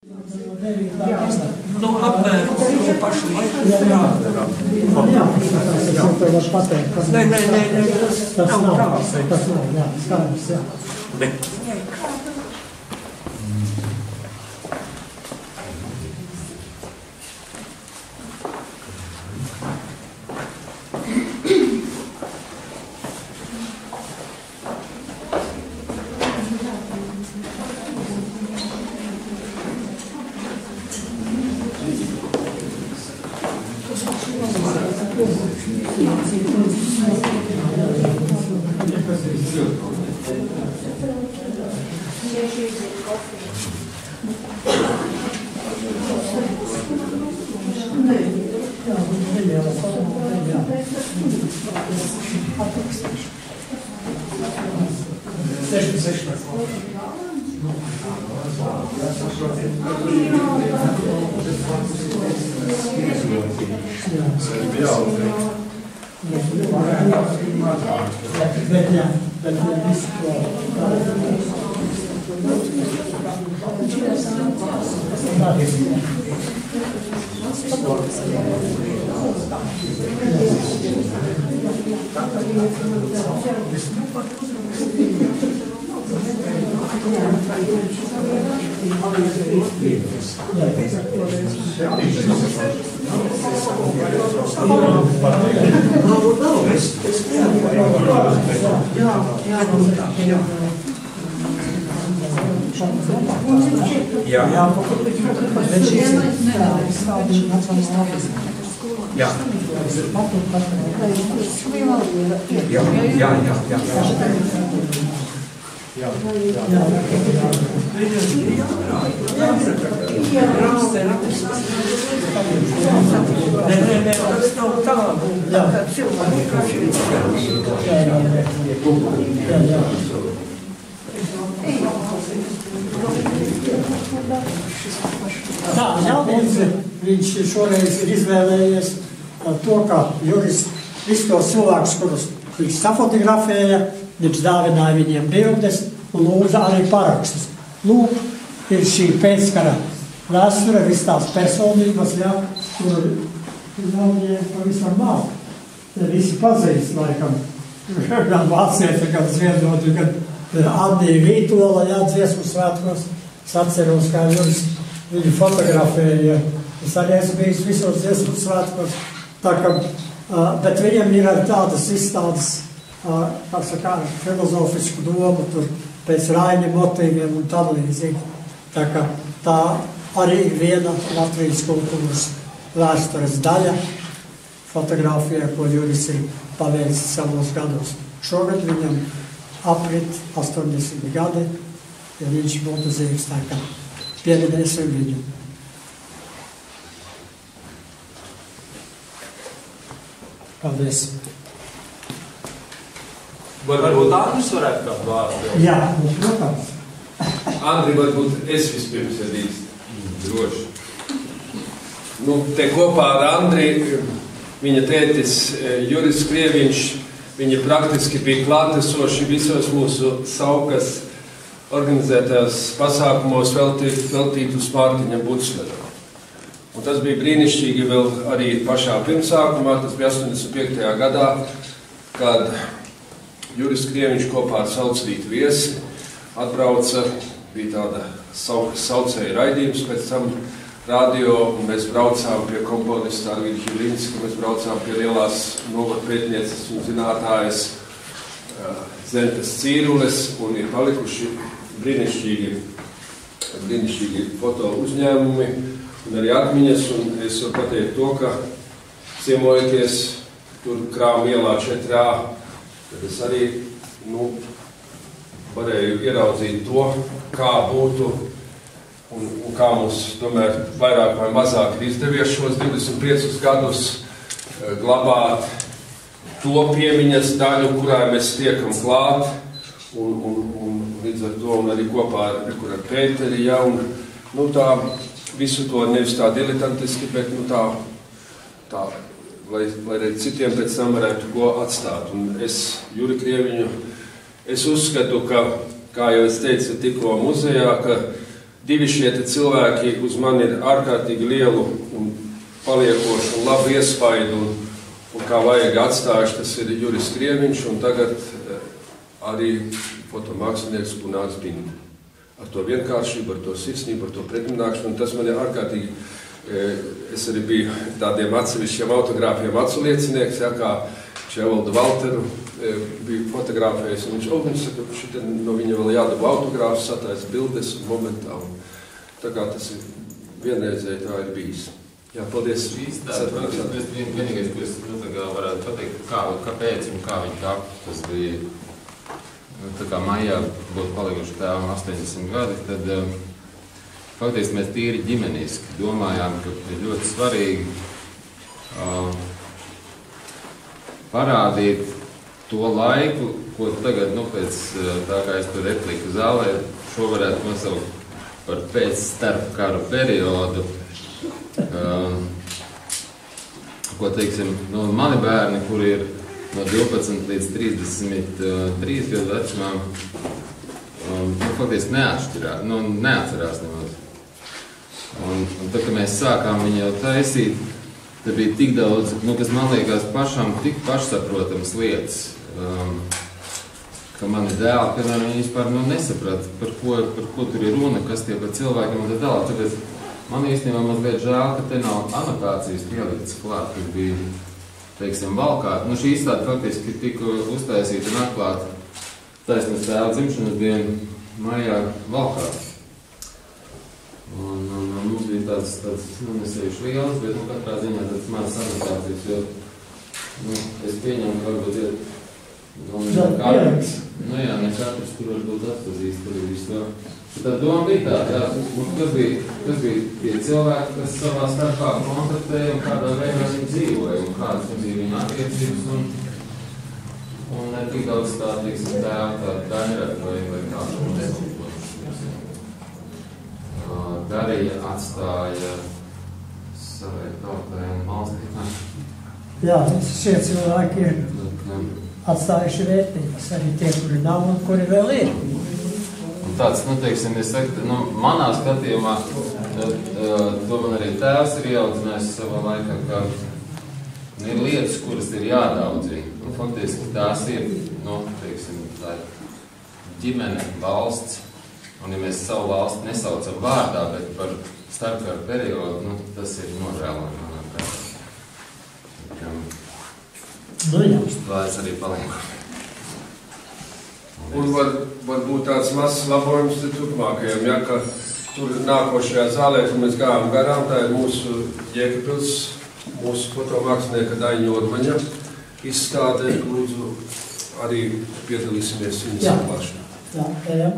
Nu, apmēram to pašu laiku. Nē, tas nav tā. Skaidrs, jā. Viņš šoreiz ir izvēlējies to, ka Juris visus tos cilvēkus, kurus viņš safotografēja, viņš dāvināja viņiem bildes un lūdza arī parakstus. Lūk, ir šī pēckara vēsture, viss tās personības, jā, kur viņiem pavisam nav. Te visi pazīst, laikam, gan vācieti, gan zviedroti, gan Annija Vītola, jā, dziesmu svētkos. Es atceros, kā Juris viņu fotografēja. Es arī esmu bijis visos dziesmu svētkos. Tā ka, bet viņiem ir arī tādas izstādes, kā saka, filozofisku domu, tur pēc Raiņa motīviem un tam līdzīgi. Tā ka tā arī ir viena Latvijas kultūras vēstures daļa fotografijā, ko Juris ir paveicis savos gados. Šogad viņam aprit 80 gadi, ja viņš būtu dzīves, tā kā pieminēsim viņu. Paldies. Varbūt Andris varētu kādu vārdu? Jā, protams. Andri, varbūt es vispirms droši. Nu, te kopā ar Andri, viņa tētis Juris Krieviņš, viņa praktiski bija klātesoši visos mūsu Saukas organizētās pasākumos veltītus Mārtiņam Bucneram. Un tas bija brīnišķīgi vēl arī pašā pirmsākumā, tas bija 85. gadā, kad Juris Krieviņš kopā ar Saucrītu viesi atbrauca, bija tāda saucēja raidījums, pēc tam radio, un mēs braucām pie komponista Arvīda Hilinska, mēs braucām pie lielās novada pētnieces un zinātājas Zentes Cīrules, un ir palikuši brīnišķīgi foto uzņēmumi, un arī atmiņas, un es varu pateikt to, ka ciemojoties tur Krāma ielā 4A, tad es arī, varēju ieraudzīt to, kā būtu, un kā mums tomēr vairāk vai mazāk ir izdevies šos 25 gadus glabāt to piemiņas daļu, kurā mēs tiekam klāt, un līdz ar to, un arī kopā ar Pēteri, ja, un tā, visu to nevis tā diletantiski, bet tā, lai arī citiem pēc tam varētu ko atstāt. Un es, Juri Krieviņu, es uzskatu, ka, kā jau es teicu tikko muzejā, ka divi šie cilvēki uz mani ir ārkārtīgi lielu un paliekošu un labu iespaidu un kā vajag atstājuši, tas ir Juris Krieviņš un tagad arī fotomākslinieks Gunārs Binde. Ar to vienkāršību, ar to sirsnību, ar to pretimnākšanu, un tas man ir ārkārtīgi, es arī biju tādiem atsevišķiem autogrāfiem atsliecinieks, ja, kā Čevaldu Valteru biju fotografējis, un viņš saka, šitien no viņa vēl jādaba autogrāfs, satais bildes un momentā, un tā kā tas ir vienreizēji tā ir bijis. Jā, paldies. Vienīgais, ko es varētu pateikt, kāpēc un kā viņi tā, tas bija, tā kā maijā būtu palikuši tēvam 80 gadi, tad faktiski mēs tīri ģimeniski domājām, ka ir ļoti svarīgi parādīt to laiku, ko tagad, pēc tā kā es tur repliku zālē, šo varētu nosaukt par pēc starpkaru periodu, ko, teiksim, mani bērni, kuri ir no 12 līdz 33 gadu vecumam, faktiski neatcerās nemaz. Un tad, kad mēs sākām viņu jau taisīt, tad bija tik daudz, kas man liekas pašām tik pašsaprotams lietas, ka mani dēli, piemēram, viņi vispār nesaprata, par ko tur ir runa, kas tie par cilvēkiem un tā tālāk. Tāpēc man īstenībā mazliet žēl, ka te nav anotācijas pieliktas klāt, kas bija, teiksim, valkāt. Šī izstāde faktiski tika uztaisīta un atklāta taisnes tēva dzimšanas dienu maijā valkāt. Un mums bija tāds nesevišķi liels, bet katrā ziņā tāds mazs anotācijas, jo es pieņemu, ka varbūt ir ne katrs, kur varbūt atpazīst, tur ir visu. Tā doma bija tā, kas bija tie cilvēki, kas savā starpā kontaktēja un kādā veidā viņi dzīvoja un kādas bija viņa attiecības un ne tik daudz tā, teiksim, tā daņrēt vai kādu mums. Darīja atstāja savai tautai un valstī. Jā, šie cilvēki ir atstājuši vērtības, arī tie, kuri nav un kuri vēl ir. Un tāds, teiksim, es saku, manā skatījumā, to man arī tēvs ir ieaudzinājis savā laikā, ka ir lietas, kuras ir jādaudzina. Faktiski tās ir, teiksim, tā ģimene, valsts. Un, ja mēs savu valsti nesaucam vārdā, bet par starpkaru periodu, tas ir nožēlojami, manuprāt. Tā es arī palieku. Un varbūt tāds mazs labojums turpmākajam, ja, ka tur nākošajā zālē, kur mēs gājām garām, tā ir mūsu Jēkabpils, mūsu fotomākslinieka Daņa Jormaņa izstāde. Lūdzu, arī piedalīsimies viņas atklāšanā. Jā.